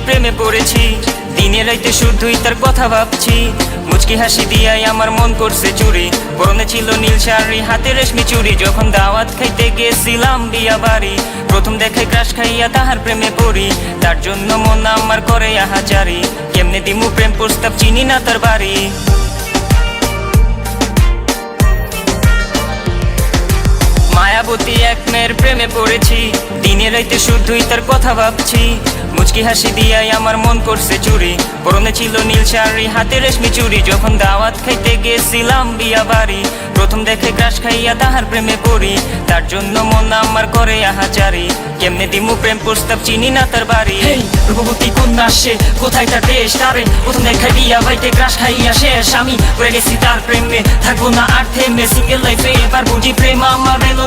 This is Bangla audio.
প্রেমে পড়েছি, দিনে রাইতে শুধুই তার কথা ভাবছি। মুচকি হাসি দিয়াই আমার মন করছে চুরি, পরনে ছিল নীল শাড়ি, হাতে রেশমি চুড়ি। যখন দাওয়াত খাইতে গেছিলাম বিয়া বাড়ি, প্রথম দেখে ক্রাশ খাইয়া তাহার প্রেমে পড়ি। তার জন্য মন আমার করে আহাজারি, কেমনে দিমু প্রেম প্রস্তাব, চিনি না তার বাড়ি। মায়াবতী এক মেয়ের প্রেমে পড়েছি, দিনে রাইতে শুধুই তার কথা ভাবছি। মুচকি হাসি দিয়াই আমার মন করছে চুরি, পরনে ছিল নীল শাড়ি, হাতে রেশমি চুড়ি। যখন দাওয়াত খাইতে গেছিলাম বিয়া বাড়ি, প্রথম দেখে ক্রাশ খাইয়া তাহার প্রেমে পড়ি। তার জন্য মন আমার করে আহাজারি, কেমনে দিমু প্রেম প্রস্তাব, চিনি না তার বাড়ি। রূপবতী কন্যা সে, কোথায় তার দেশ? তারে প্রথম দেখা বিয়া বাড়িতে ক্রাশ খাইয়া শেষ। আমি পড়ে গেছি তার প্রেমে, থাকবো না আর থেমে। সিঙ্গেল লাইফে এবার বুঝি প্রেম আমার এলো